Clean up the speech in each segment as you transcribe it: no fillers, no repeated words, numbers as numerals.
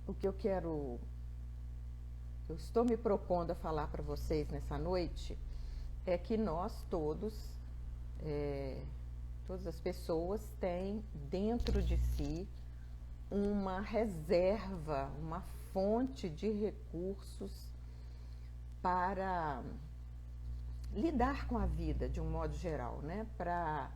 o que eu estou me propondo a falar para vocês nessa noite é que nós todos, todas as pessoas têm dentro de si uma reserva, uma fonte de recursos para lidar com a vida de um modo geral, né? Para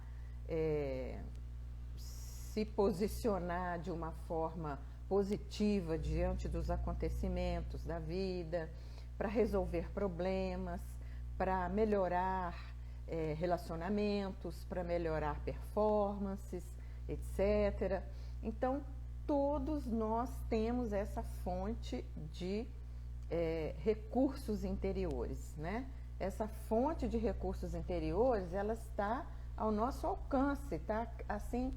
se posicionar de uma forma positiva diante dos acontecimentos da vida, para resolver problemas, para melhorar relacionamentos, para melhorar performances, etc. Então, todos nós temos essa fonte de recursos interiores, né? Essa fonte de recursos interiores, ela está ao nosso alcance, está assim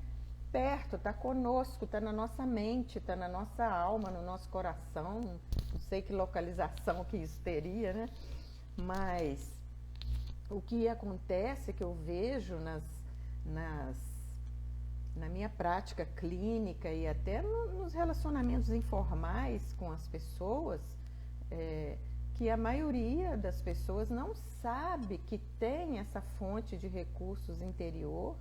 perto, está conosco, está na nossa mente, está na nossa alma, no nosso coração. Não sei que localização que isso teria, né? Mas o que acontece, que eu vejo na minha prática clínica e até nos relacionamentos informais com as pessoas, que a maioria das pessoas não sabe que tem essa fonte de recursos interior,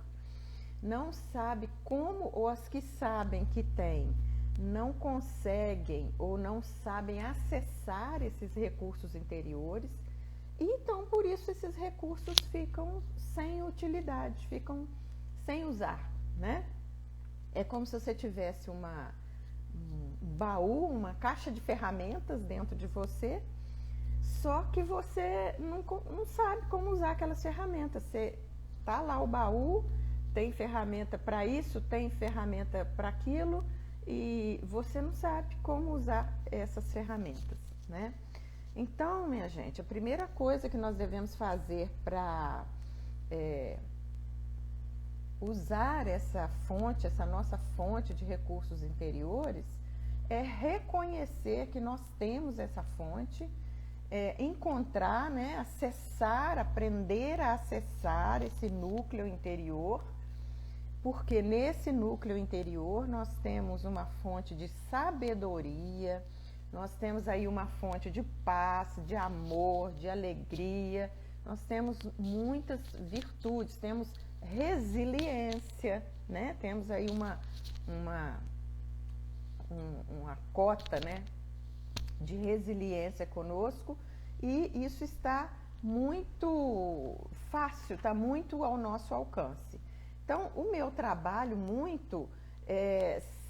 não sabe como, ou as que sabem que tem, não conseguem ou não sabem acessar esses recursos interiores, e então por isso esses recursos ficam sem utilidade, ficam sem usar, né? É como se você tivesse um baú, uma caixa de ferramentas dentro de você, só que você não sabe como usar aquelas ferramentas. Você tá lá o baú, tem ferramenta para isso, tem ferramenta para aquilo, e você não sabe como usar essas ferramentas, né? Então, minha gente, a primeira coisa que nós devemos fazer para usar essa fonte, essa nossa fonte de recursos interiores, é reconhecer que nós temos essa fonte, encontrar, né, acessar, aprender a acessar esse núcleo interior, porque nesse núcleo interior nós temos uma fonte de sabedoria, nós temos aí uma fonte de paz, de amor, de alegria, nós temos muitas virtudes, temos resiliência, né? Temos aí uma cota, né, de resiliência conosco, e isso está muito fácil, está muito ao nosso alcance. Então, o meu trabalho muito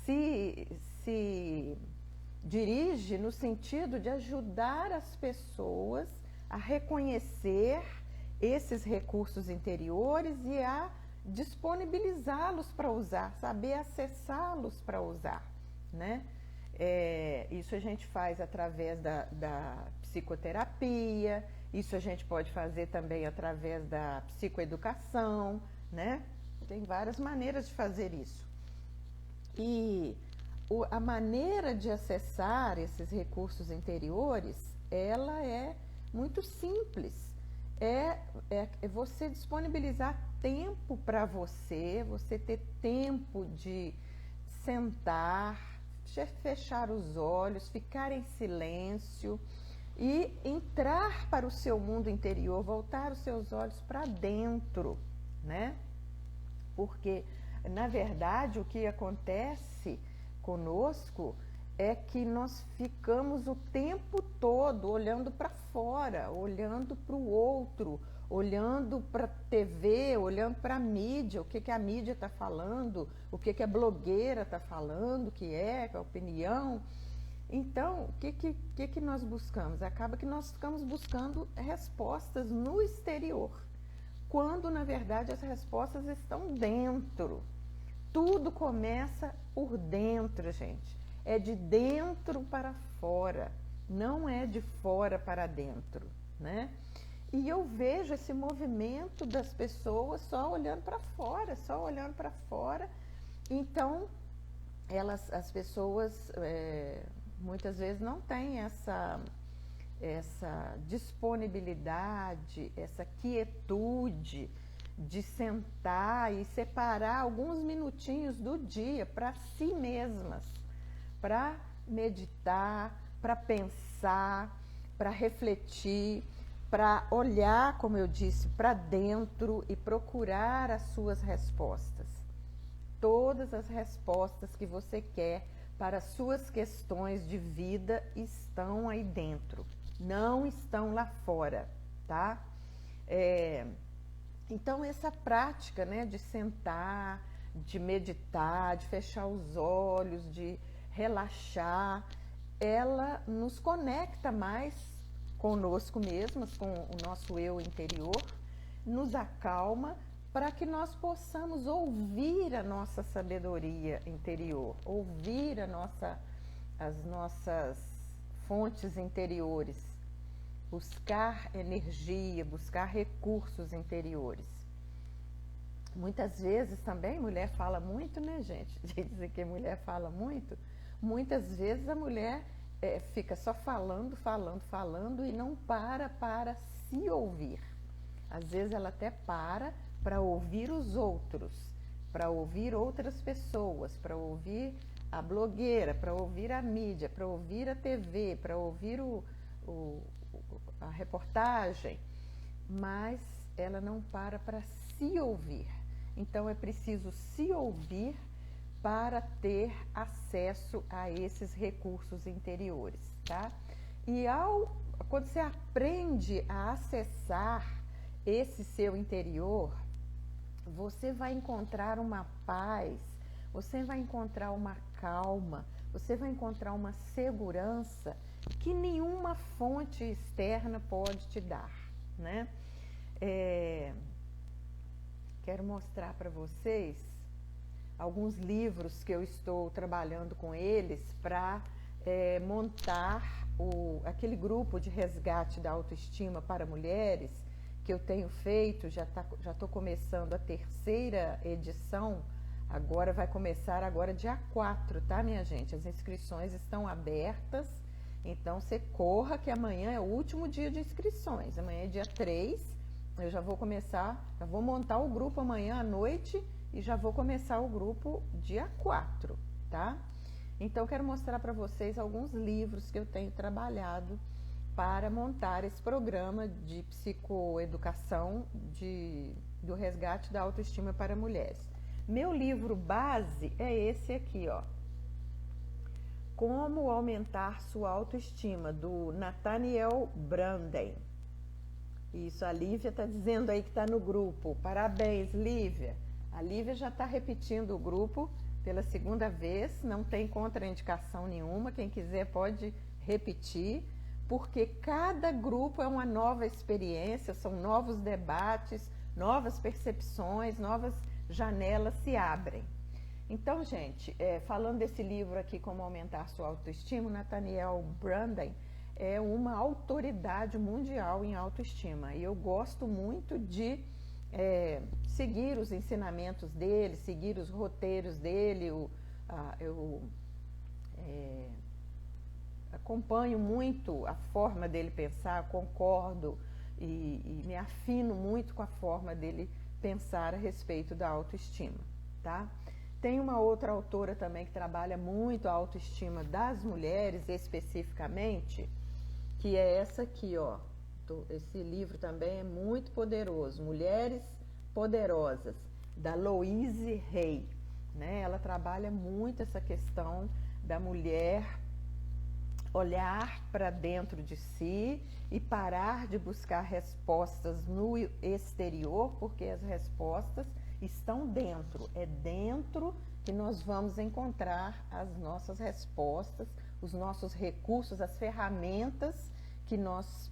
se dirige no sentido de ajudar as pessoas a reconhecer esses recursos interiores e a disponibilizá-los para usar, saber acessá-los para usar, né? Isso a gente faz através da psicoterapia, isso a gente pode fazer também através da psicoeducação, né? Tem várias maneiras de fazer isso. E a maneira de acessar esses recursos interiores, ela é muito simples. É você disponibilizar tempo para você ter tempo de sentar, fechar os olhos, ficar em silêncio e entrar para o seu mundo interior, voltar os seus olhos para dentro, né? Porque, na verdade, o que acontece conosco é que nós ficamos o tempo todo olhando para fora, olhando para o outro, olhando para a TV, olhando para a mídia, o que a mídia está falando, o que a blogueira está falando, que é a opinião. Então, o que nós buscamos? Acaba que nós ficamos buscando respostas no exterior, quando, na verdade, as respostas estão dentro. Tudo começa por dentro, gente. É de dentro para fora, não é de fora para dentro, né? E eu vejo esse movimento das pessoas só olhando para fora, só olhando para fora. Então, as pessoas muitas vezes não têm essa disponibilidade, essa quietude de sentar e separar alguns minutinhos do dia para si mesmas, para meditar, para pensar, para refletir, para olhar, como eu disse, para dentro e procurar as suas respostas. Todas as respostas que você quer para as suas questões de vida estão aí dentro, não estão lá fora, tá? Então, essa prática, né, de sentar, de meditar, de fechar os olhos, de relaxar, ela nos conecta mais conosco mesmas, com o nosso eu interior, nos acalma para que nós possamos ouvir a nossa sabedoria interior, ouvir as nossas fontes interiores, buscar energia, buscar recursos interiores. Muitas vezes também, mulher fala muito, né, gente? Dizem que mulher fala muito. Muitas vezes a mulher fica só falando e não para se ouvir. Às vezes ela até para ouvir os outros, para ouvir outras pessoas, para ouvir a blogueira, para ouvir a mídia, para ouvir a TV, para ouvir a reportagem, mas ela não para se ouvir. Então é preciso se ouvir para ter acesso a esses recursos interiores, tá? E quando você aprende a acessar esse seu interior, você vai encontrar uma paz, você vai encontrar uma calma, você vai encontrar uma segurança que nenhuma fonte externa pode te dar, né? Quero mostrar para vocês alguns livros que eu estou trabalhando com eles para montar aquele grupo de resgate da autoestima para mulheres que eu tenho feito. Já estou começando a 3ª edição, agora vai começar agora dia 4, tá, minha gente? As inscrições estão abertas, então você corra que amanhã é o último dia de inscrições, amanhã é dia 3, eu já vou montar o grupo amanhã à noite e já vou começar o grupo dia 4, tá? Então, eu quero mostrar para vocês alguns livros que eu tenho trabalhado para montar esse programa de psicoeducação do resgate da autoestima para mulheres. Meu livro base é esse aqui, ó. Como aumentar sua autoestima, do Nathaniel Branden. Isso, a Lívia está dizendo aí que está no grupo. Parabéns, Lívia. A Lívia já está repetindo o grupo pela 2ª vez, não tem contraindicação nenhuma, quem quiser pode repetir, porque cada grupo é uma nova experiência, são novos debates, novas percepções, novas janelas se abrem. Então, gente, falando desse livro aqui, Como Aumentar Sua Autoestima, o Nathaniel Branden é uma autoridade mundial em autoestima, e eu gosto muito de seguir os ensinamentos dele, seguir os roteiros dele. Eu acompanho muito a forma dele pensar, concordo e me afino muito com a forma dele pensar a respeito da autoestima, tá? Tem uma outra autora também que trabalha muito a autoestima das mulheres especificamente, que é essa aqui, ó. Esse livro também é muito poderoso, Mulheres Poderosas, da Louise Hay, né? Ela trabalha muito essa questão da mulher olhar para dentro de si e parar de buscar respostas no exterior, porque as respostas estão dentro. É dentro que nós vamos encontrar as nossas respostas, os nossos recursos, as ferramentas que nós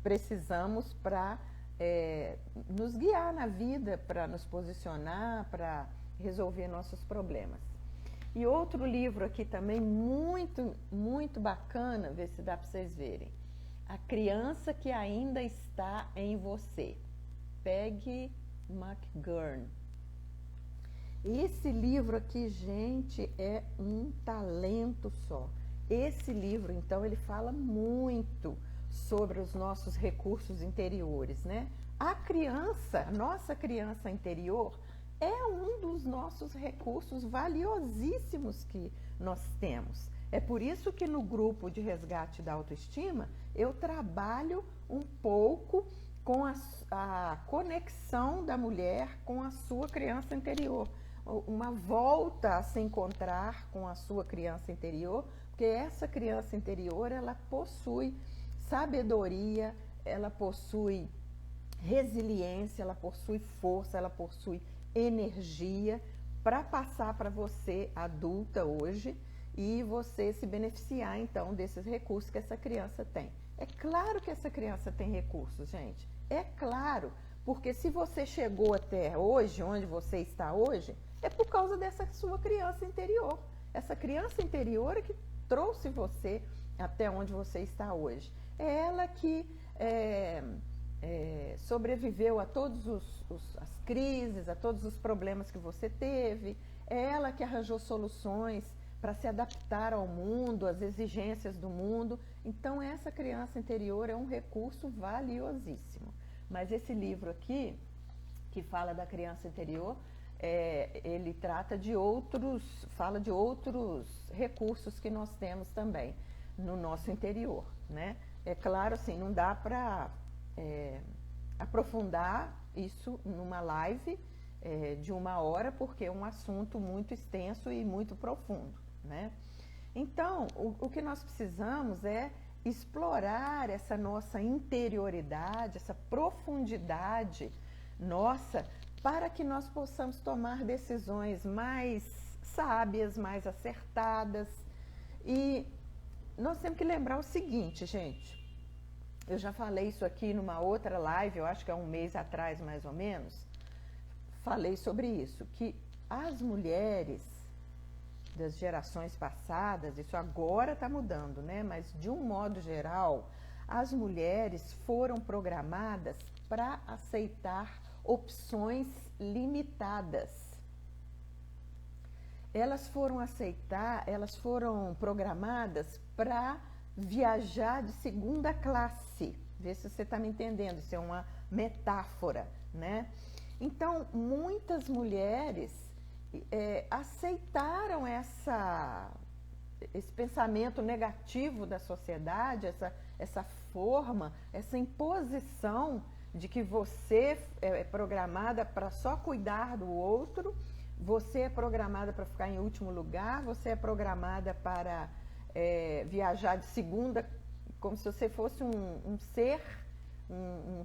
precisamos para nos guiar na vida, para nos posicionar, para resolver nossos problemas. E outro livro aqui também muito, muito bacana, ver se dá para vocês verem. A Criança que Ainda Está em Você, Peggy McGurn. Esse livro aqui, gente, é um talento só. Esse livro, então, ele fala muito sobre os nossos recursos interiores, né? A nossa criança interior é um dos nossos recursos valiosíssimos que nós temos. É por isso que no grupo de resgate da autoestima, eu trabalho um pouco com a conexão da mulher com a sua criança interior. Uma volta a se encontrar com a sua criança interior, porque essa criança interior, ela possui sabedoria, ela possui resiliência, ela possui força, ela possui energia para passar para você, adulta hoje, e você se beneficiar então desses recursos que essa criança tem. É claro que essa criança tem recursos, gente. É claro, porque se você chegou até hoje, onde você está hoje, é por causa dessa sua criança interior. Essa criança interior é que trouxe você até onde você está hoje. É ela que sobreviveu a todas as crises, a todos os problemas que você teve. É ela que arranjou soluções para se adaptar ao mundo, às exigências do mundo. Então, essa criança interior é um recurso valiosíssimo. Mas esse livro aqui, que fala da criança interior, ele trata de fala de outros recursos que nós temos também no nosso interior, né? É claro, assim, não dá para aprofundar isso numa live de 1 hora, porque é um assunto muito extenso e muito profundo, né? Então, o que nós precisamos é explorar essa nossa interioridade, essa profundidade nossa, para que nós possamos tomar decisões mais sábias, mais acertadas. E nós temos que lembrar o seguinte, gente. Eu já falei isso aqui numa outra live, eu acho que há um mês atrás, mais ou menos. Falei sobre isso, que as mulheres das gerações passadas, isso agora está mudando, né? Mas de um modo geral, as mulheres foram programadas para aceitar opções limitadas. Elas foram programadas para viajar de segunda classe. Vê se você está me entendendo, isso é uma metáfora, né? Então, muitas mulheres aceitaram esse pensamento negativo da sociedade, essa forma, essa imposição de que você é programada para só cuidar do outro, você é programada para ficar em último lugar, você é programada para viajar de segunda, como se você fosse um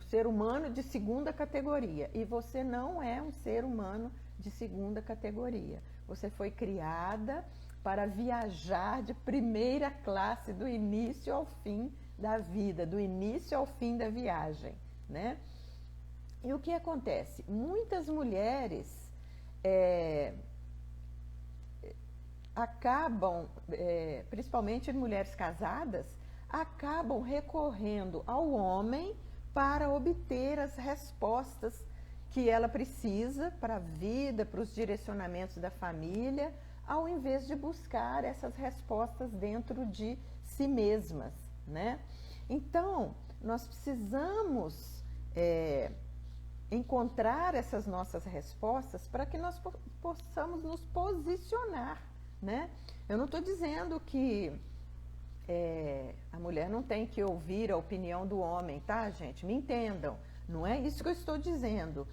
ser humano de segunda categoria. E você não é um ser humano de segunda categoria. Você foi criada para viajar de primeira classe do início ao fim da vida, do início ao fim da viagem, né? E o que acontece? Muitas mulheres acabam, principalmente mulheres casadas, acabam recorrendo ao homem para obter as respostas que ela precisa para a vida, para os direcionamentos da família, ao invés de buscar essas respostas dentro de si mesmas, né? Então, nós precisamos encontrar essas nossas respostas para que nós possamos nos posicionar, né? Eu não estou dizendo que a mulher não tem que ouvir a opinião do homem, tá, gente? Me entendam. Não é isso que eu estou dizendo.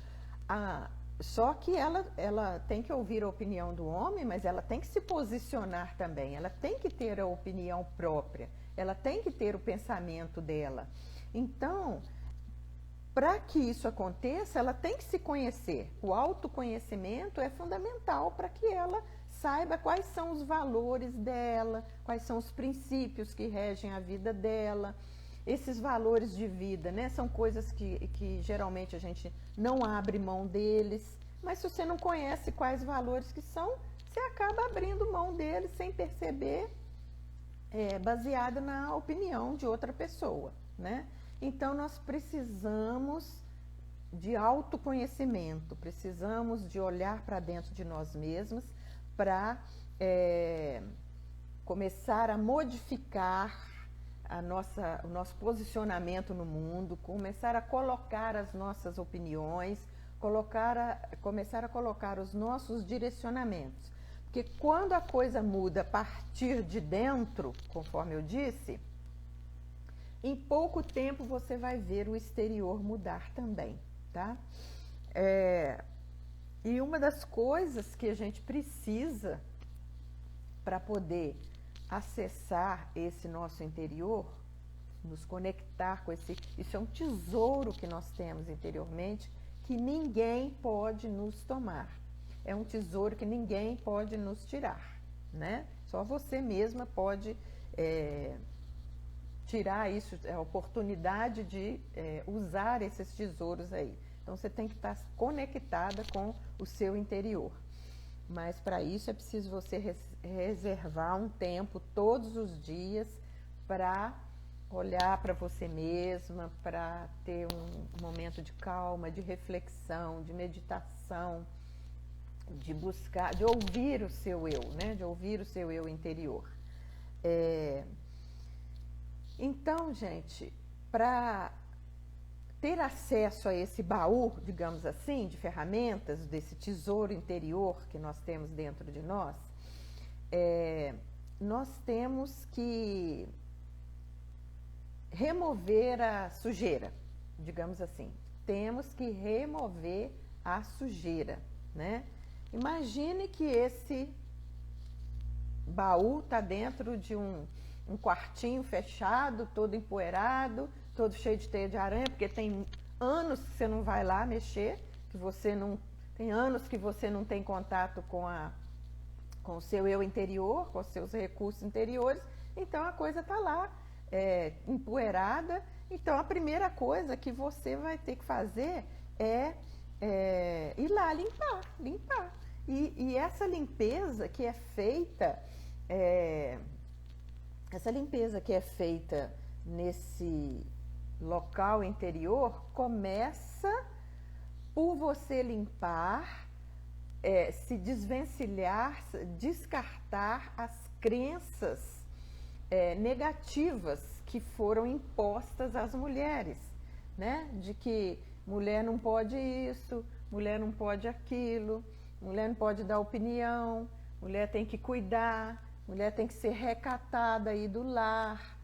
Só que ela tem que ouvir a opinião do homem, mas ela tem que se posicionar também. Ela tem que ter a opinião própria. Ela tem que ter o pensamento dela. Então, para que isso aconteça, ela tem que se conhecer. O autoconhecimento é fundamental para que ela saiba quais são os valores dela, quais são os princípios que regem a vida dela. Esses valores de vida, né, são coisas que geralmente a gente não abre mão deles, mas se você não conhece quais valores que são, você acaba abrindo mão deles sem perceber, baseado na opinião de outra pessoa, né? Então, nós precisamos de autoconhecimento, precisamos de olhar para dentro de nós mesmos para começar a modificar o nosso posicionamento no mundo, começar a colocar as nossas opiniões, começar a colocar os nossos direcionamentos. Porque quando a coisa muda a partir de dentro, conforme eu disse, em pouco tempo você vai ver o exterior mudar também, tá? E uma das coisas que a gente precisa para poder acessar esse nosso interior, nos conectar com esse... Isso é um tesouro que nós temos interiormente, que ninguém pode nos tomar. É um tesouro que ninguém pode nos tirar, né? Só você mesma pode tirar isso, a oportunidade de usar esses tesouros aí. Então você tem que estar conectada com o seu interior. Mas para isso é preciso você reservar um tempo todos os dias para olhar para você mesma, para ter um momento de calma, de reflexão, de meditação, de buscar, de ouvir o seu eu, né? De ouvir o seu eu interior. Então, gente, para ter acesso a esse baú, digamos assim, de ferramentas, desse tesouro interior que nós temos dentro de nós, nós temos que remover a sujeira, digamos assim. Temos que remover a sujeira, né? Imagine que esse baú está dentro de um quartinho fechado, todo empoeirado, todo cheio de teia de aranha, porque tem anos que você não vai lá mexer, que você não tem anos que você não tem contato com o seu eu interior, com os seus recursos interiores, então a coisa está lá empoeirada. Então a primeira coisa que você vai ter que fazer é ir lá limpar. E essa limpeza que é feita, nesse local interior, começa por você limpar, se desvencilhar, descartar as crenças negativas que foram impostas às mulheres, né? De que mulher não pode isso, mulher não pode aquilo, mulher não pode dar opinião, mulher tem que cuidar, mulher tem que ser recatada aí do lar.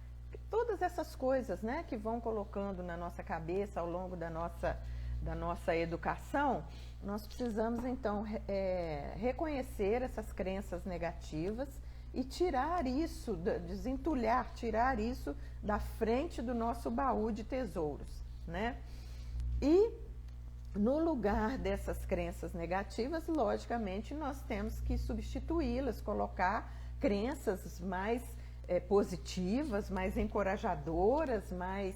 Todas essas coisas, né, que vão colocando na nossa cabeça ao longo da nossa educação, nós precisamos então reconhecer essas crenças negativas e tirar isso, desentulhar, tirar isso da frente do nosso baú de tesouros, né? E no lugar dessas crenças negativas, logicamente, nós temos que substituí-las, colocar crenças mais positivas, mais encorajadoras, mais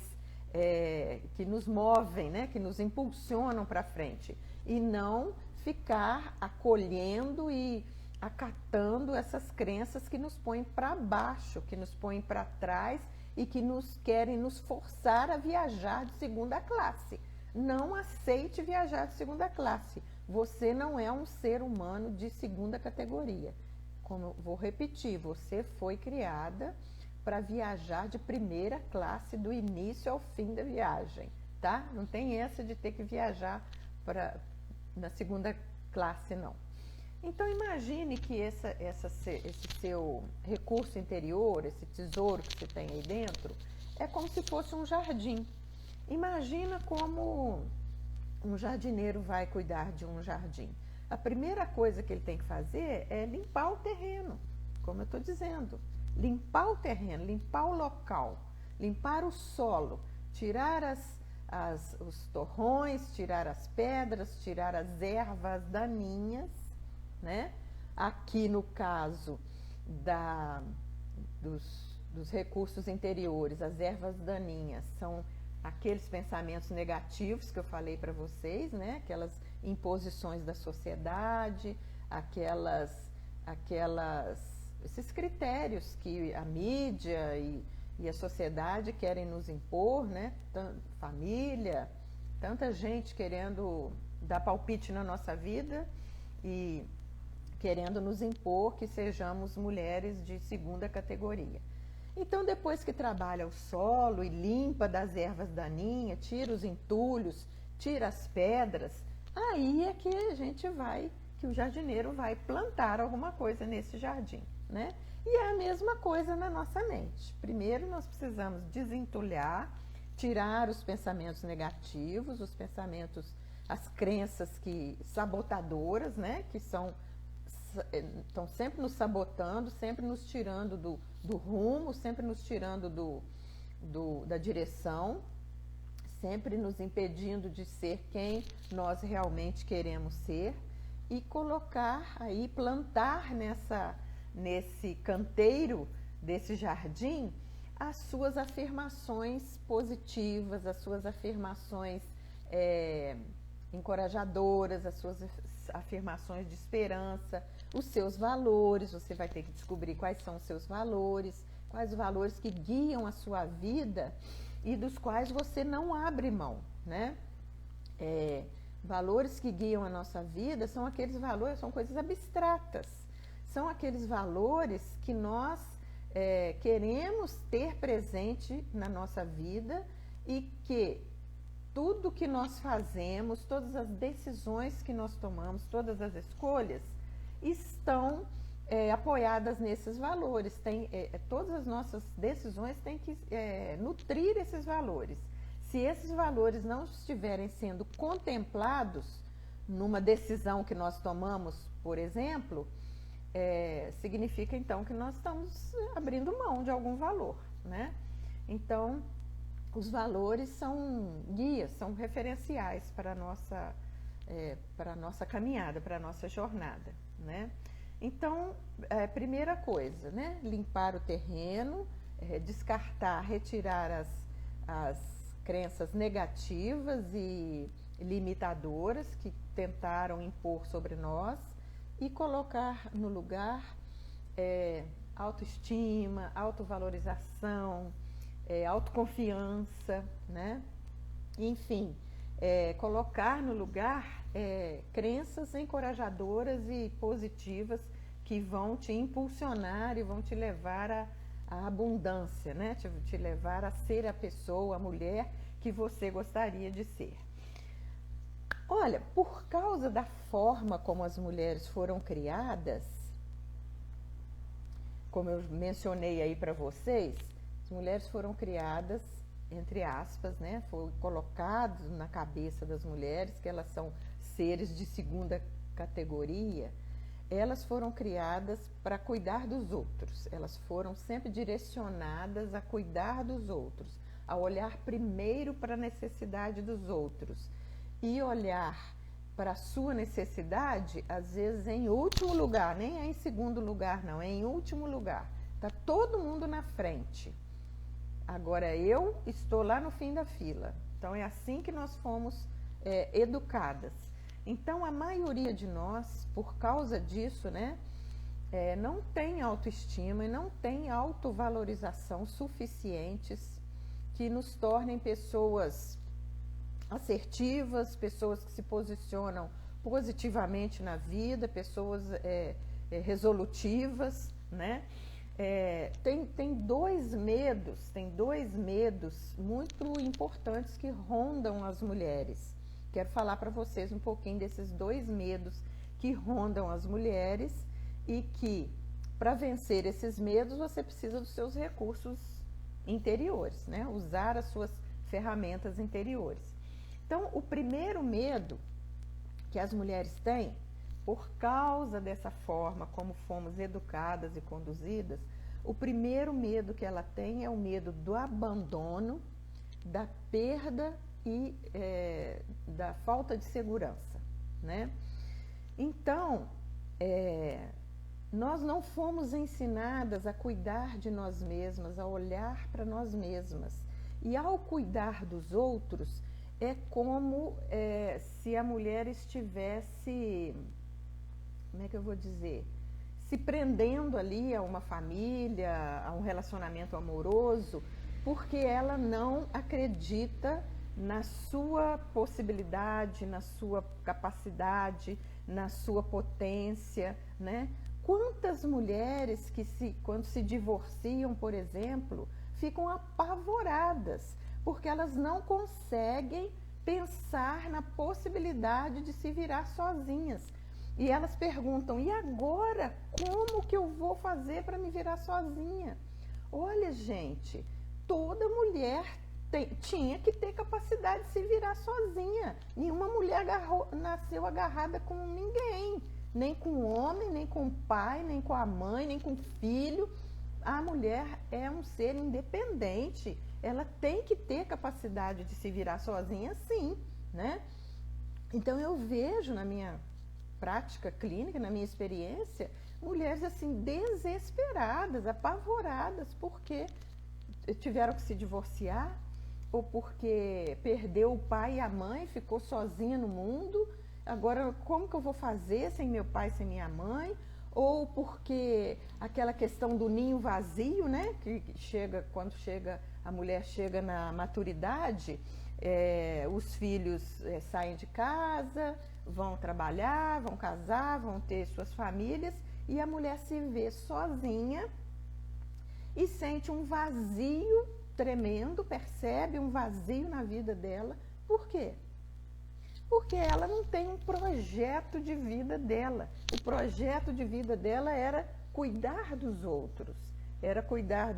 que nos movem, né? Que nos impulsionam para frente. E não ficar acolhendo e acatando essas crenças que nos põem para baixo, que nos põem para trás e que querem nos forçar a viajar de segunda classe. Não aceite viajar de segunda classe. Você não é um ser humano de segunda categoria. Como eu vou repetir, você foi criada para viajar de primeira classe do início ao fim da viagem, tá? Não tem essa de ter que viajar na segunda classe, não. Então imagine que esse seu recurso interior, esse tesouro que você tem aí dentro, é como se fosse um jardim. Imagina como um jardineiro vai cuidar de um jardim. A primeira coisa que ele tem que fazer é limpar o terreno, como eu estou dizendo. Limpar o terreno, limpar o local, limpar o solo, tirar os torrões, tirar as pedras, tirar as ervas daninhas, né? Aqui no caso dos recursos interiores, as ervas daninhas são aqueles pensamentos negativos que eu falei para vocês, né? Aquelas imposições da sociedade, esses critérios que a mídia e a sociedade querem nos impor, né? Família, tanta gente querendo dar palpite na nossa vida e querendo nos impor que sejamos mulheres de segunda categoria. Então, depois que trabalha o solo e limpa das ervas daninhas, tira os entulhos, tira as pedras, aí é que que o jardineiro vai plantar alguma coisa nesse jardim, né? E é a mesma coisa na nossa mente. Primeiro nós precisamos desentulhar, tirar os pensamentos negativos, os pensamentos, as crenças sabotadoras, né? Que estão sempre nos sabotando, sempre nos tirando do rumo, sempre nos tirando da direção, sempre nos impedindo de ser quem nós realmente queremos ser, e colocar aí, plantar nesse canteiro desse jardim as suas afirmações positivas, as suas afirmações encorajadoras, as suas afirmações de esperança, os seus valores. Você vai ter que descobrir quais são os seus valores, quais os valores que guiam a sua vida e dos quais você não abre mão, né? Valores que guiam a nossa vida são aqueles valores, são coisas abstratas, são aqueles valores que nós queremos ter presente na nossa vida e que tudo que nós fazemos, todas as decisões que nós tomamos, todas as escolhas estão apoiadas nesses valores. Todas as nossas decisões têm que nutrir esses valores. Se esses valores não estiverem sendo contemplados numa decisão que nós tomamos, por exemplo, significa então que nós estamos abrindo mão de algum valor, né? Então, os valores são guias, são referenciais para a nossa caminhada, para a nossa jornada, né? Então, primeira coisa, né? Limpar o terreno, descartar, retirar as crenças negativas e limitadoras que tentaram impor sobre nós e colocar no lugar autoestima, autovalorização, autoconfiança, né? Enfim, colocar no lugar crenças encorajadoras e positivas que vão te impulsionar e vão te levar à abundância, né? Te levar a ser a pessoa, a mulher que você gostaria de ser. Olha, por causa da forma como as mulheres foram criadas, como eu mencionei aí para vocês, as mulheres foram criadas, entre aspas, né? Foi colocado na cabeça das mulheres que elas são seres de segunda categoria. Elas foram criadas para cuidar dos outros, elas foram sempre direcionadas a cuidar dos outros, a olhar primeiro para a necessidade dos outros e olhar para a sua necessidade, às vezes em último lugar, nem é em segundo lugar não, é em último lugar. Está todo mundo na frente. Agora eu estou lá no fim da fila. Então é assim que nós fomos educadas. Então a maioria de nós, por causa disso, né, não tem autoestima e não tem autovalorização suficientes que nos tornem pessoas assertivas, pessoas que se posicionam positivamente na vida, pessoas resolutivas, né? Tem dois medos muito importantes que rondam as mulheres. Quero falar para vocês um pouquinho desses dois medos que rondam as mulheres e que, para vencer esses medos, você precisa dos seus recursos interiores, né? Usar as suas ferramentas interiores. Então, o primeiro medo que as mulheres têm, por causa dessa forma como fomos educadas e conduzidas, o primeiro medo que ela tem é o medo do abandono, da perda e da falta de segurança, né? Então, nós não fomos ensinadas a cuidar de nós mesmas, a olhar para nós mesmas. E ao cuidar dos outros, é como se a mulher estivesse, como é que eu vou dizer, se prendendo ali a uma família, a um relacionamento amoroso, porque ela não acredita na sua possibilidade, na sua capacidade, na sua potência, né? Quantas mulheres que quando se divorciam, por exemplo, ficam apavoradas, porque elas não conseguem pensar na possibilidade de se virar sozinhas. E elas perguntam, e agora, como que eu vou fazer para me virar sozinha? Olha, gente, toda mulher tinha que ter capacidade de se virar sozinha. Nenhuma mulher nasceu agarrada com ninguém, nem com o homem, nem com o pai, nem com a mãe, nem com o filho. A mulher é um ser independente, ela tem que ter capacidade de se virar sozinha, sim, né? Então eu vejo na minha prática clínica, na minha experiência, mulheres assim desesperadas, apavoradas, porque tiveram que se divorciar, ou porque perdeu o pai e a mãe, ficou sozinha no mundo. Agora, como que eu vou fazer sem meu pai, sem minha mãe? Ou porque aquela questão do ninho vazio, né? Que chega, quando a mulher chega na maturidade, os filhos saem de casa, vão trabalhar, vão casar, vão ter suas famílias, e a mulher se vê sozinha e sente um vazio tremendo, percebe um vazio na vida dela. Por quê? Porque ela não tem um projeto de vida dela. O projeto de vida dela era cuidar dos outros, era cuidar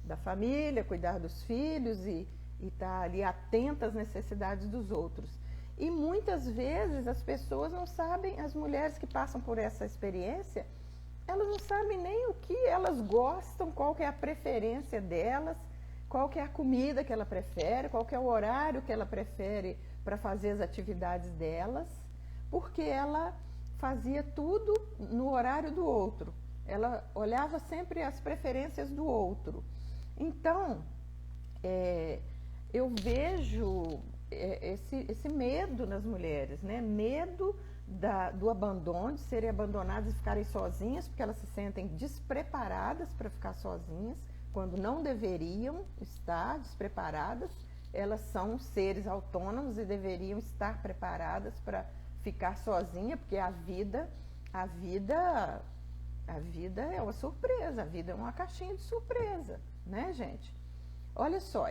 da família, cuidar dos filhos e estar ali atenta às necessidades dos outros. E muitas vezes as pessoas não sabem, as mulheres que passam por essa experiência, elas não sabem nem o que elas gostam, qual que é a preferência delas, qual que é a comida que ela prefere, qual que é o horário que ela prefere para fazer as atividades delas, porque ela fazia tudo no horário do outro. Ela olhava sempre as preferências do outro. Então, eu vejo esse medo nas mulheres, né? Medo do abandono, de serem abandonadas e ficarem sozinhas, porque elas se sentem despreparadas para ficar sozinhas, quando não deveriam estar despreparadas. Elas são seres autônomos e deveriam estar preparadas para ficar sozinha, porque a vida é uma surpresa, a vida é uma caixinha de surpresa, né, gente? Olha só,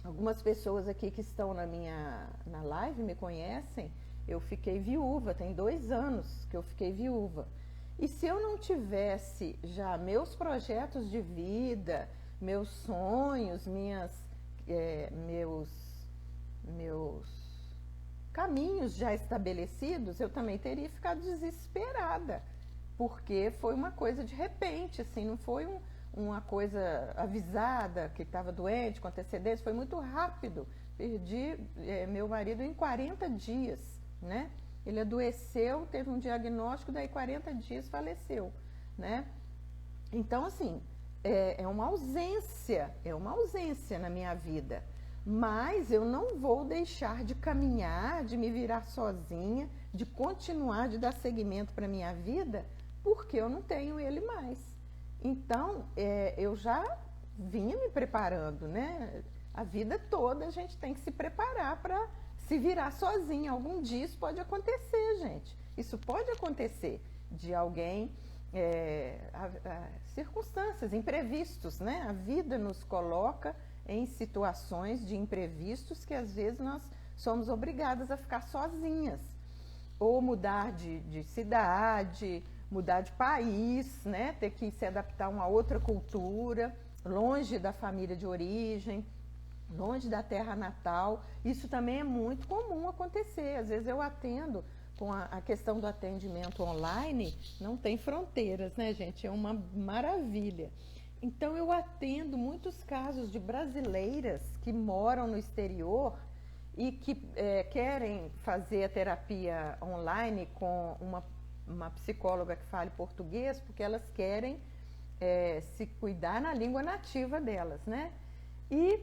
algumas pessoas aqui que estão na live me conhecem. Eu fiquei viúva, tem 2 anos que eu fiquei viúva. E se eu não tivesse já meus projetos de vida, meus sonhos, meus caminhos já estabelecidos, eu também teria ficado desesperada, porque foi uma coisa de repente, assim, não foi uma coisa avisada, que estava doente, com antecedência, foi muito rápido. Perdi meu marido em 40 dias, né? Ele adoeceu, teve um diagnóstico, daí 40 dias faleceu, né? Então, assim, é uma ausência na minha vida. Mas eu não vou deixar de caminhar, de me virar sozinha, de continuar, de dar seguimento para a minha vida, porque eu não tenho ele mais. Então, eu já vinha me preparando, né? A vida toda a gente tem que se preparar para se virar sozinha. Algum dia isso pode acontecer, gente. Isso pode acontecer de alguém, circunstâncias, imprevistos, né? A vida nos coloca em situações de imprevistos que às vezes nós somos obrigadas a ficar sozinhas. Ou mudar de cidade, mudar de país, né? Ter que se adaptar a uma outra cultura, longe da família de origem, longe da terra natal. Isso também é muito comum acontecer. Às vezes eu atendo com a questão do atendimento online, não tem fronteiras, né, gente? É uma maravilha. Então eu atendo muitos casos de brasileiras que moram no exterior e que querem fazer a terapia online com uma psicóloga que fale português, porque elas querem se cuidar na língua nativa delas, né? E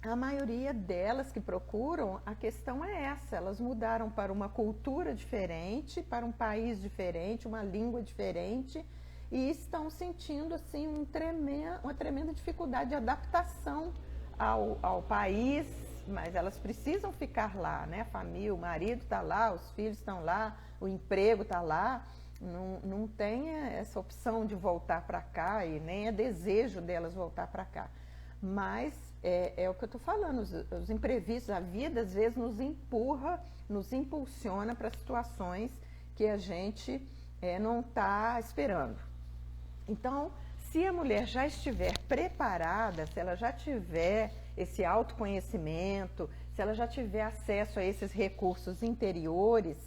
a maioria delas que procuram, a questão é essa: elas mudaram para uma cultura diferente, para um país diferente, uma língua diferente, e estão sentindo assim uma tremenda dificuldade de adaptação ao país, mas elas precisam ficar lá, né? A família, o marido está lá, os filhos estão lá, o emprego está lá. Não tem essa opção de voltar para cá e nem é desejo delas voltar para cá. Mas é o que eu estou falando, os imprevistos, a vida às vezes nos empurra, nos impulsiona para situações que a gente não está esperando. Então, se a mulher já estiver preparada, se ela já tiver esse autoconhecimento, se ela já tiver acesso a esses recursos interiores,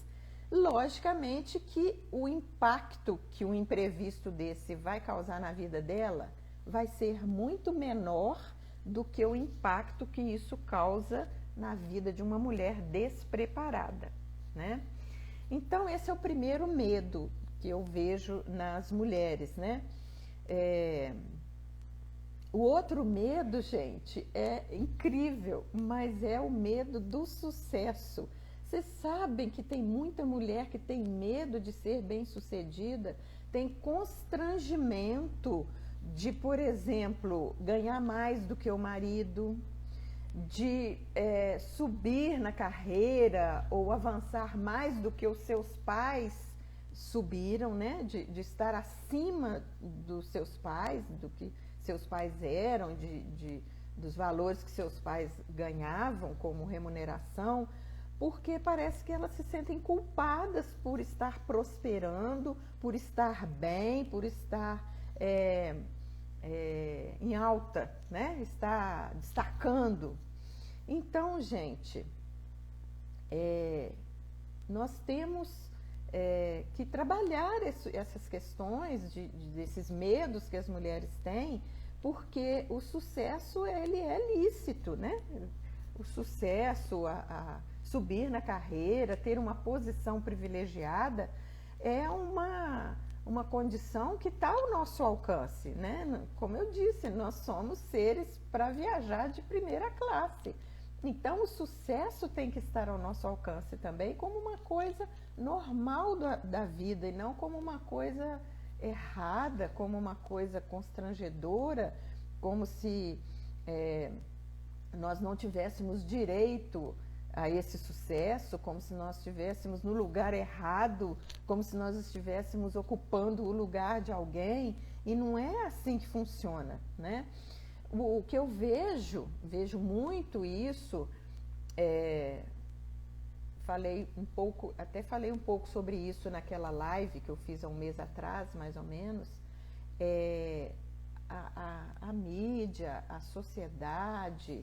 logicamente que o impacto que um imprevisto desse vai causar na vida dela vai ser muito menor do que o impacto que isso causa na vida de uma mulher despreparada, né? Então, esse é o primeiro medo que eu vejo nas mulheres, né? O outro medo, gente, é incrível, mas é o medo do sucesso. Vocês sabem que tem muita mulher que tem medo de ser bem-sucedida, tem constrangimento de, por exemplo, ganhar mais do que o marido, de subir na carreira ou avançar mais do que os seus pais subiram, né? De estar acima dos seus pais, do que seus pais eram, dos valores que seus pais ganhavam como remuneração, porque parece que elas se sentem culpadas por estar prosperando, por estar bem, por estar em alta, né? Estar destacando. Então, gente, nós temos que trabalhar essas questões desses medos que as mulheres têm, porque o sucesso ele é lícito, né? O sucesso, a subir na carreira, ter uma posição privilegiada é uma condição que está ao nosso alcance, né? Como eu disse, nós somos seres para viajar de primeira classe. Então, o sucesso tem que estar ao nosso alcance também como uma coisa normal da vida e não como uma coisa errada, como uma coisa constrangedora, como se nós não tivéssemos direito a esse sucesso, como se nós estivéssemos no lugar errado, como se nós estivéssemos ocupando o lugar de alguém, e não é assim que funciona, né? O que eu vejo muito isso, até falei um pouco sobre isso naquela live que eu fiz há um mês atrás, mais ou menos, a mídia, a sociedade,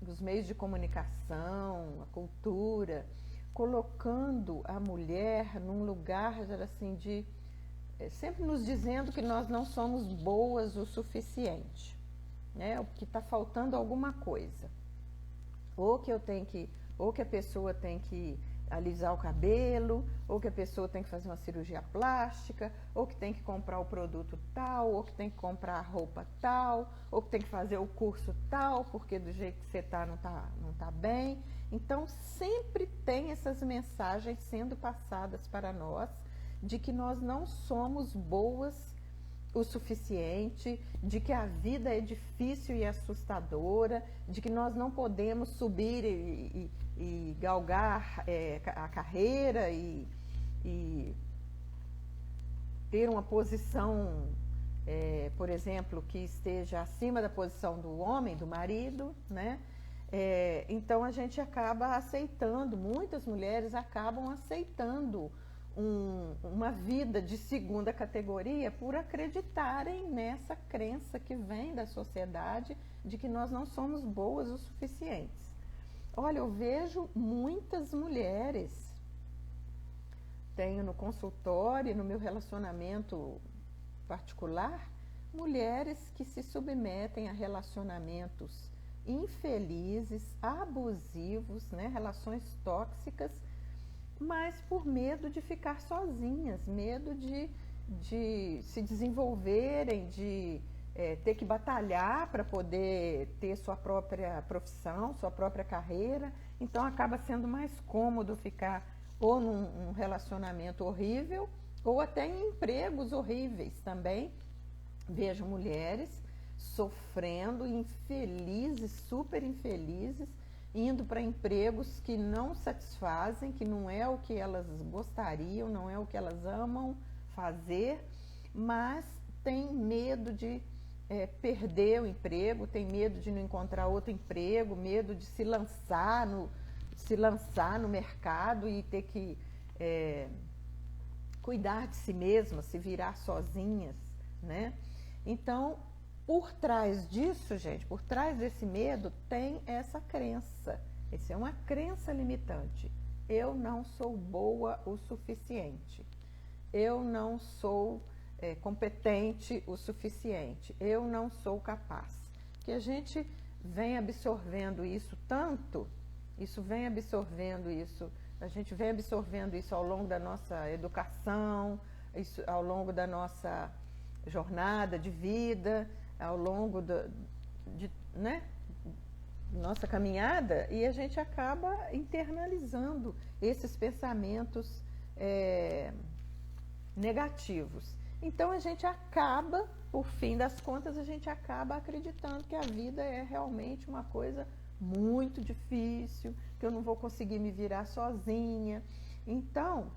os meios de comunicação, a cultura, colocando a mulher num lugar assim, sempre nos dizendo que nós não somos boas o suficiente, né? Que está faltando alguma coisa, ou que a pessoa tem que alisar o cabelo, ou que a pessoa tem que fazer uma cirurgia plástica, ou que tem que comprar o produto tal, ou que tem que comprar a roupa tal, ou que tem que fazer o curso tal, porque do jeito que você está não tá bem. Então, sempre tem essas mensagens sendo passadas para nós de que nós não somos boas o suficiente, de que a vida é difícil e assustadora, de que nós não podemos subir e galgar a carreira e ter uma posição, por exemplo, que esteja acima da posição do homem, do marido, né? Então a gente acaba aceitando, muitas mulheres acabam aceitando uma vida de segunda categoria por acreditarem nessa crença que vem da sociedade de que nós não somos boas o suficientes. Olha, eu vejo muitas mulheres, tenho no consultório, no meu relacionamento particular, mulheres que se submetem a relacionamentos infelizes, abusivos, né, relações tóxicas, mas por medo de ficar sozinhas, medo de se desenvolverem, de ter que batalhar para poder ter sua própria profissão, sua própria carreira. Então acaba sendo mais cômodo ficar ou num relacionamento horrível ou até em empregos horríveis também. Vejo mulheres sofrendo, infelizes, super infelizes, indo para empregos que não satisfazem, que não é o que elas gostariam, não é o que elas amam fazer, mas tem medo de perder o emprego, tem medo de não encontrar outro emprego, medo de se lançar no mercado e ter que cuidar de si mesmas, se virar sozinhas, né? Então, por trás disso, gente, por trás desse medo, tem essa crença. Essa é uma crença limitante. Eu não sou boa o suficiente. Eu não sou competente o suficiente. Eu não sou capaz. Que a gente vem absorvendo isso tanto, a gente vem absorvendo isso ao longo da nossa educação, isso ao longo da nossa jornada de vida, ao longo né, nossa caminhada, e a gente acaba internalizando esses pensamentos negativos. Então a gente acaba, por fim das contas, a gente acaba acreditando que a vida é realmente uma coisa muito difícil, que eu não vou conseguir me virar sozinha. Então,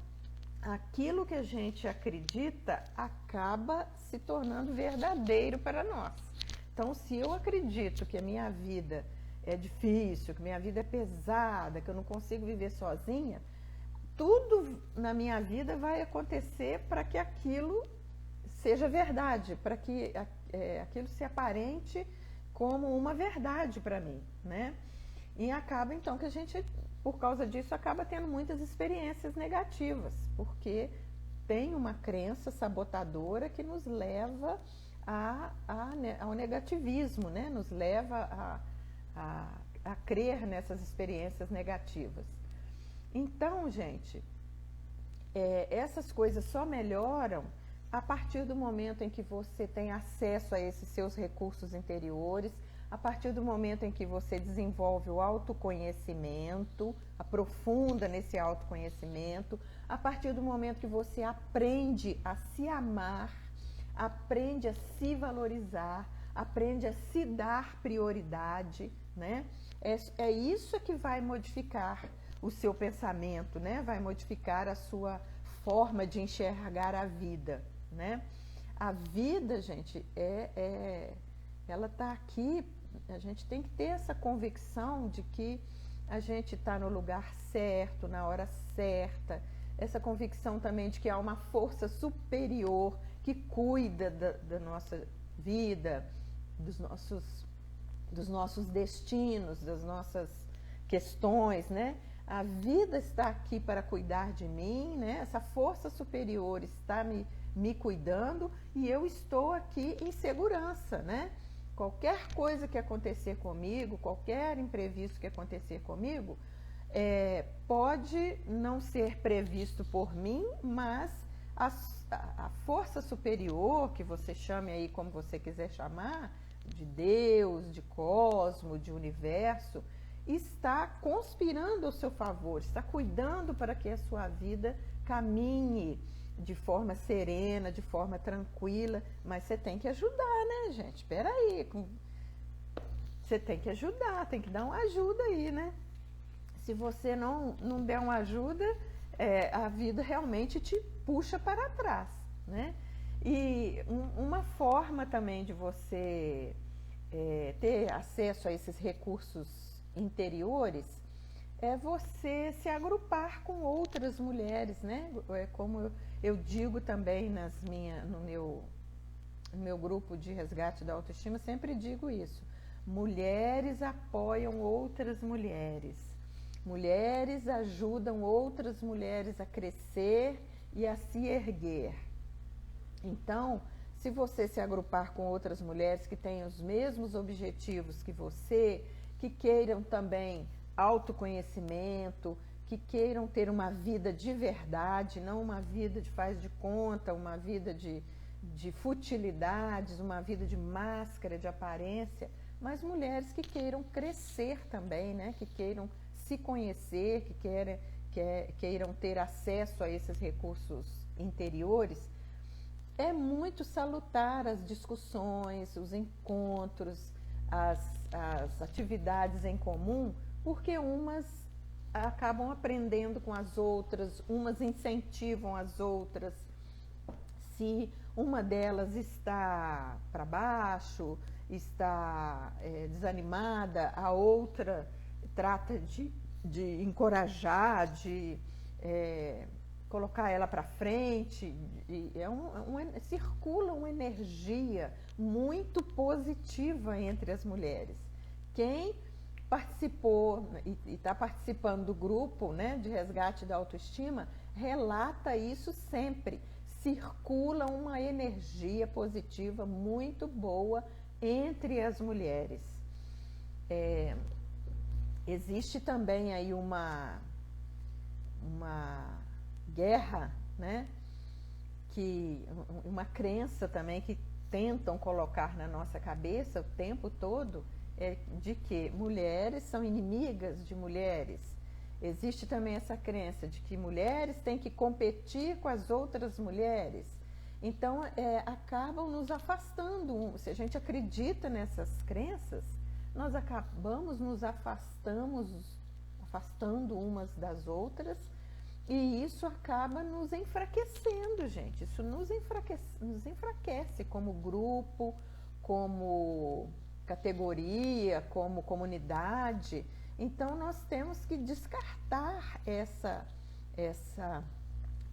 aquilo que a gente acredita acaba se tornando verdadeiro para nós. Então, se eu acredito que a minha vida é difícil, que minha vida é pesada, que eu não consigo viver sozinha, tudo na minha vida vai acontecer para que aquilo seja verdade, para que aquilo se aparente como uma verdade para mim, né? E acaba então que a gente, por causa disso, acaba tendo muitas experiências negativas, porque tem uma crença sabotadora que nos leva ao negativismo, né? Nos leva a crer nessas experiências negativas. Então, gente, essas coisas só melhoram a partir do momento em que você tem acesso a esses seus recursos interiores, a partir do momento em que você desenvolve o autoconhecimento, aprofunda nesse autoconhecimento, a partir do momento que você aprende a se amar, aprende a se valorizar, aprende a se dar prioridade, né? É isso que vai modificar o seu pensamento, né? Vai modificar a sua forma de enxergar a vida, né? A vida, gente, ela está aqui, a gente tem que ter essa convicção de que a gente está no lugar certo, na hora certa, essa convicção também de que há uma força superior que cuida da nossa vida, dos nossos destinos, das nossas questões, né? A vida está aqui para cuidar de mim, né? Essa força superior está me cuidando e eu estou aqui em segurança, né? Qualquer coisa que acontecer comigo, qualquer imprevisto que acontecer comigo, pode não ser previsto por mim, mas a força superior, que você chame aí como você quiser chamar, de Deus, de cosmo, de universo, está conspirando ao seu favor, está cuidando para que a sua vida caminhe de forma serena, de forma tranquila, mas você tem que ajudar, né, gente? Espera aí, você tem que ajudar, tem que dar uma ajuda aí, né? Se você não der uma ajuda, a vida realmente te puxa para trás, né? E uma forma também de você ter acesso a esses recursos interiores é você se agrupar com outras mulheres, né? Como eu digo também no meu grupo de resgate da autoestima, sempre digo isso. Mulheres apoiam outras mulheres. Mulheres ajudam outras mulheres a crescer e a se erguer. Então, se você se agrupar com outras mulheres que têm os mesmos objetivos que você, que queiram também autoconhecimento, que queiram ter uma vida de verdade, não uma vida de faz de conta, uma vida de futilidades, uma vida de máscara, de aparência, mas mulheres que queiram crescer também, né? Que queiram se conhecer, que queiram ter acesso a esses recursos interiores. É muito salutar as discussões, os encontros, as atividades em comum, porque umas acabam aprendendo com as outras, umas incentivam as outras. Se uma delas está para baixo, está desanimada, a outra trata de encorajar, de colocar ela para frente, e circula uma energia muito positiva entre as mulheres. Quem participou e está participando do grupo, né, de resgate da autoestima, relata isso sempre. Circula uma energia positiva muito boa entre as mulheres. Existe também aí uma guerra, né, uma crença também que tentam colocar na nossa cabeça o tempo todo, de que mulheres são inimigas de mulheres. Existe também essa crença de que mulheres têm que competir com as outras mulheres. Então, acabam nos afastando. Se a gente acredita nessas crenças, nós acabamos nos afastando umas das outras, e isso acaba nos enfraquecendo, gente. Isso nos enfraquece como grupo, como categoria, como comunidade. Então, nós temos que descartar essa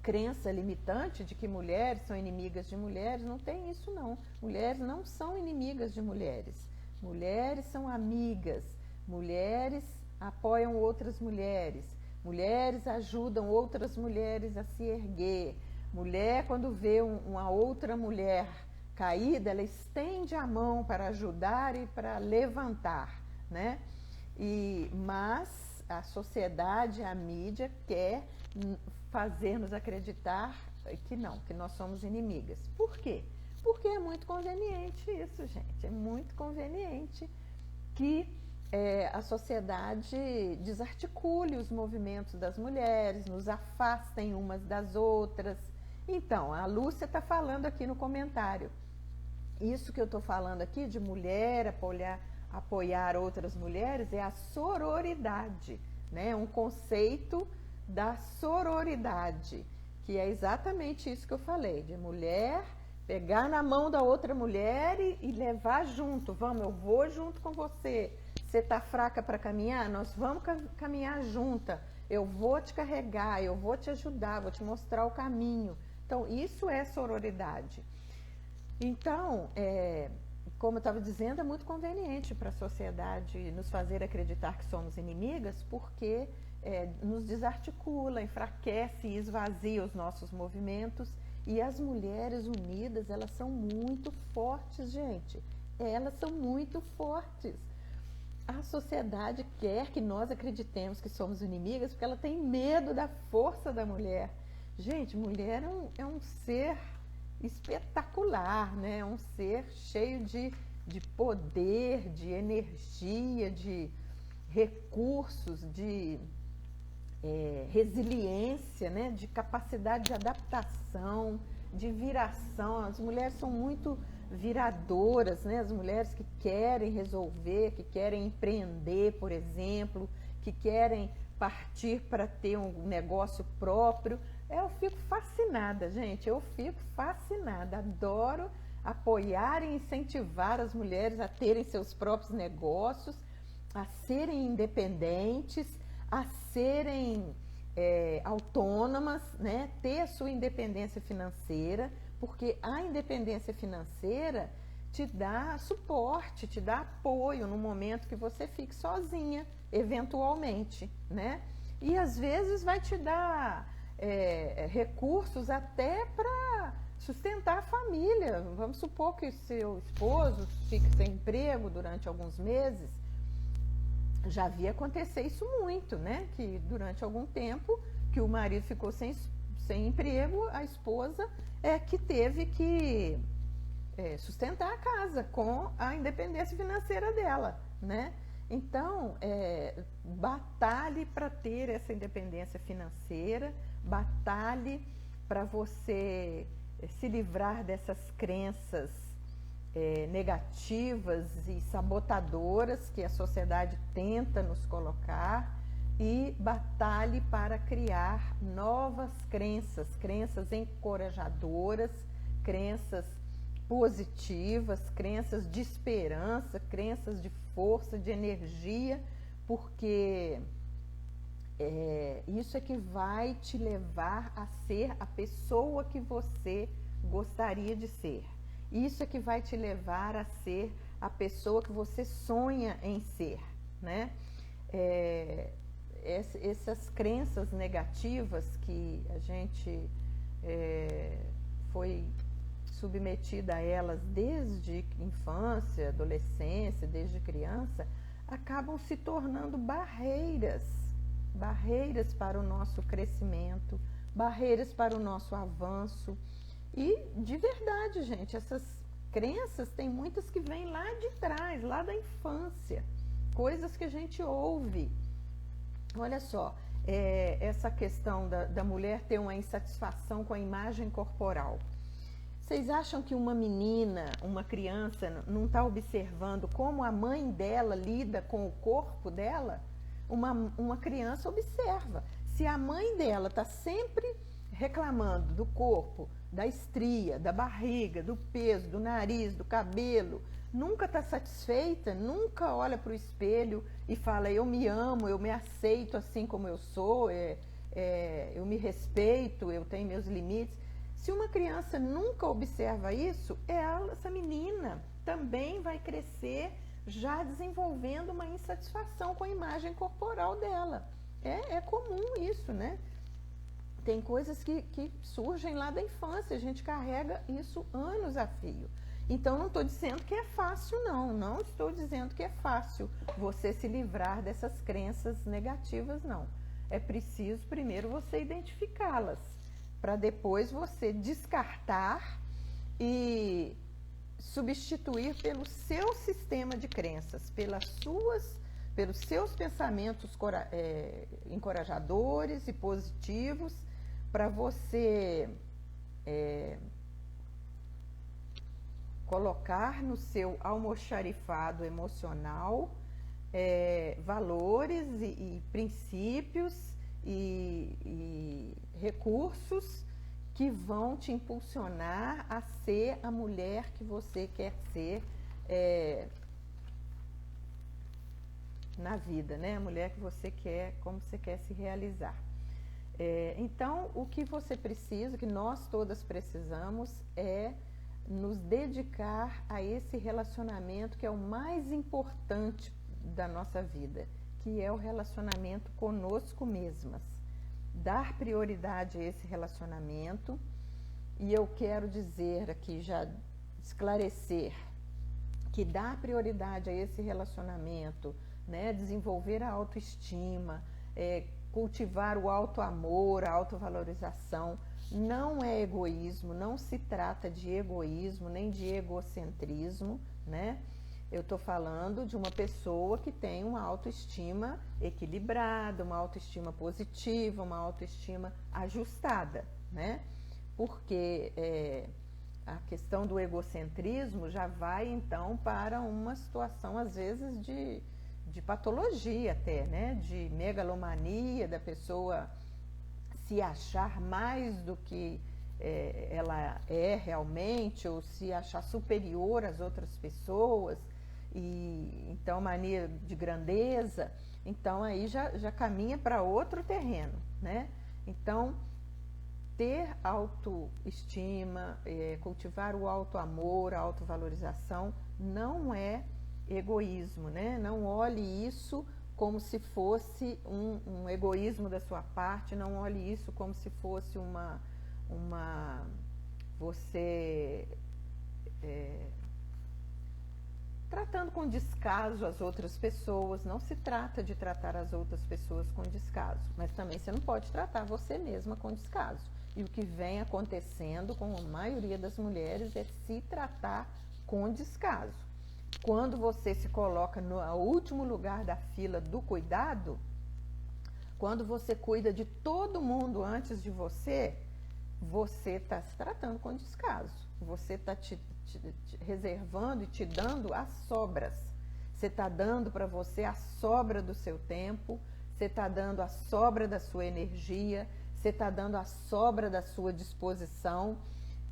crença limitante de que mulheres são inimigas de mulheres. Não tem isso, não. Mulheres não são inimigas de mulheres. Mulheres são amigas. Mulheres apoiam outras mulheres. Mulheres ajudam outras mulheres a se erguer. Mulher, quando vê uma outra mulher caída, ela estende a mão para ajudar e para levantar, né? Mas a sociedade, a mídia quer fazer-nos acreditar que não, que nós somos inimigas. Por quê? Porque é muito conveniente isso, gente. É muito conveniente que a sociedade desarticule os movimentos das mulheres, nos afastem umas das outras. Então, a Lúcia está falando aqui no comentário. Isso que eu estou falando aqui de mulher apoiar outras mulheres é a sororidade, né? Um conceito da sororidade, que é exatamente isso que eu falei, de mulher pegar na mão da outra mulher e levar junto. Vamos, eu vou junto com você. Você está fraca para caminhar? Nós vamos caminhar junta. Eu vou te carregar, eu vou te ajudar, vou te mostrar o caminho. Então, isso é sororidade. Então, como eu estava dizendo, é muito conveniente para a sociedade nos fazer acreditar que somos inimigas, porque nos desarticula, enfraquece e esvazia os nossos movimentos. E as mulheres unidas, elas são muito fortes, gente. Elas são muito fortes. A sociedade quer que nós acreditemos que somos inimigas porque ela tem medo da força da mulher. Gente, mulher é um ser espetacular, né? É um ser cheio de poder, de energia, de recursos, de resiliência, né? De capacidade de adaptação, de viração. As mulheres são muito viradoras, né? As mulheres que querem resolver, que querem empreender, por exemplo, que querem partir para ter um negócio próprio. Eu fico fascinada, gente, eu fico fascinada, adoro apoiar e incentivar as mulheres a terem seus próprios negócios, a serem independentes, a serem autônomas, né? Ter a sua independência financeira, porque a independência financeira te dá suporte, te dá apoio no momento que você fique sozinha, eventualmente, né? E às vezes vai te dar recursos até para sustentar a família. Vamos supor que seu esposo fique sem emprego durante alguns meses. Já vi acontecer isso muito, né? Que durante algum tempo que o marido ficou sem emprego, a esposa que teve que sustentar a casa com a independência financeira dela, né? Então, batalhe para ter essa independência financeira, batalhe para você se livrar dessas crenças negativas e sabotadoras que a sociedade tenta nos colocar, e batalhe para criar novas crenças, crenças encorajadoras, crenças positivas, crenças de esperança, crenças de força, de energia, porque isso é que vai te levar a ser a pessoa que você gostaria de ser. Isso é que vai te levar a ser a pessoa que você sonha em ser, né? Essas crenças negativas que a gente foi submetida a elas desde infância, adolescência, desde criança, acabam se tornando barreiras para o nosso crescimento, barreiras para o nosso avanço. E, de verdade, gente, essas crenças tem muitas que vêm lá de trás, lá da infância, coisas que a gente ouve. Olha só, essa questão da mulher ter uma insatisfação com a imagem corporal. Vocês acham que uma menina, uma criança, não está observando como a mãe dela lida com o corpo dela? Uma criança observa. Se a mãe dela está sempre reclamando do corpo, da estria, da barriga, do peso, do nariz, do cabelo, nunca está satisfeita, nunca olha para o espelho e fala: eu me amo, eu me aceito assim como eu sou, eu me respeito, eu tenho meus limites. Se uma criança nunca observa isso, essa menina também vai crescer já desenvolvendo uma insatisfação com a imagem corporal dela. É comum isso, né? Tem coisas que surgem lá da infância, a gente carrega isso anos a fio. Então, não estou dizendo que é fácil, não estou dizendo que é fácil você se livrar dessas crenças negativas, não. É preciso primeiro você identificá-las, para depois você descartar e substituir pelo seu sistema de crenças, pelos seus pensamentos encorajadores e positivos, para você colocar no seu almoxarifado emocional valores e princípios e recursos que vão te impulsionar a ser a mulher que você quer ser na vida, né? A mulher que você quer, como você quer se realizar. Então, o que você precisa, que nós todas precisamos, é nos dedicar a esse relacionamento que é o mais importante da nossa vida, que é o relacionamento conosco mesmas. Dar prioridade a esse relacionamento, e eu quero dizer aqui, já esclarecer, que dar prioridade a esse relacionamento, né, desenvolver a autoestima, cultivar o autoamor, a autovalorização, não é egoísmo, não se trata de egoísmo, nem de egocentrismo, né? Eu estou falando de uma pessoa que tem uma autoestima equilibrada, uma autoestima positiva, uma autoestima ajustada, né? Porque a questão do egocentrismo já vai, então, para uma situação, às vezes, de patologia até, né? De megalomania, da pessoa se achar mais do que ela é realmente, ou se achar superior às outras pessoas, e então mania de grandeza, então aí já caminha para outro terreno, né? Então, ter autoestima, cultivar o autoamor, a autovalorização, não é egoísmo, né? Não olhe isso como se fosse um egoísmo da sua parte, não olhe isso como se fosse você tratando com descaso as outras pessoas. Não se trata de tratar as outras pessoas com descaso, mas também você não pode tratar você mesma com descaso. E o que vem acontecendo com a maioria das mulheres é se tratar com descaso. Quando você se coloca no último lugar da fila do cuidado, quando você cuida de todo mundo antes de você, você está se tratando com descaso. Você está te reservando e te dando as sobras. Você está dando para você a sobra do seu tempo, você está dando a sobra da sua energia, você está dando a sobra da sua disposição,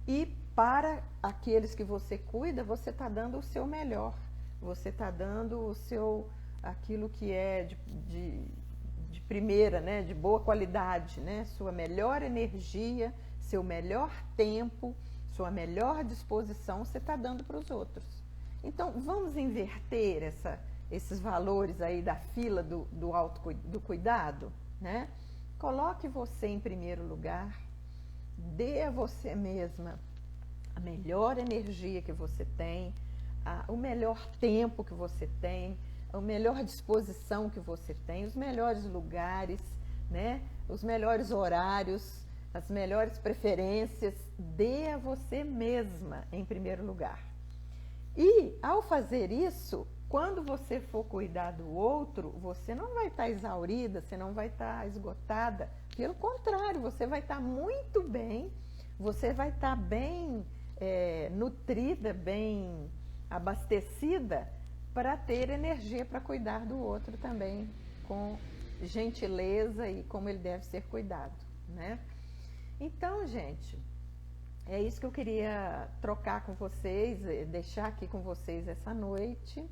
e para aqueles que você cuida, você está dando o seu melhor. Você está dando aquilo que é de de primeira, né, de boa qualidade, né, sua melhor energia, seu melhor tempo, sua melhor disposição, você está dando para os outros. Então, vamos inverter esses valores aí da fila do cuidado, né? Coloque você em primeiro lugar, dê a você mesma a melhor energia que você tem, o melhor tempo que você tem, a melhor disposição que você tem, os melhores lugares, né? Os melhores horários, as melhores preferências, dê a você mesma em primeiro lugar. E ao fazer isso, quando você for cuidar do outro, você não vai estar exaurida, você não vai estar esgotada, pelo contrário, você vai estar muito bem, você vai estar bem nutrida, bem abastecida para ter energia para cuidar do outro também, com gentileza e como ele deve ser cuidado, né? Então, gente, é isso que eu queria trocar com vocês, deixar aqui com vocês essa noite.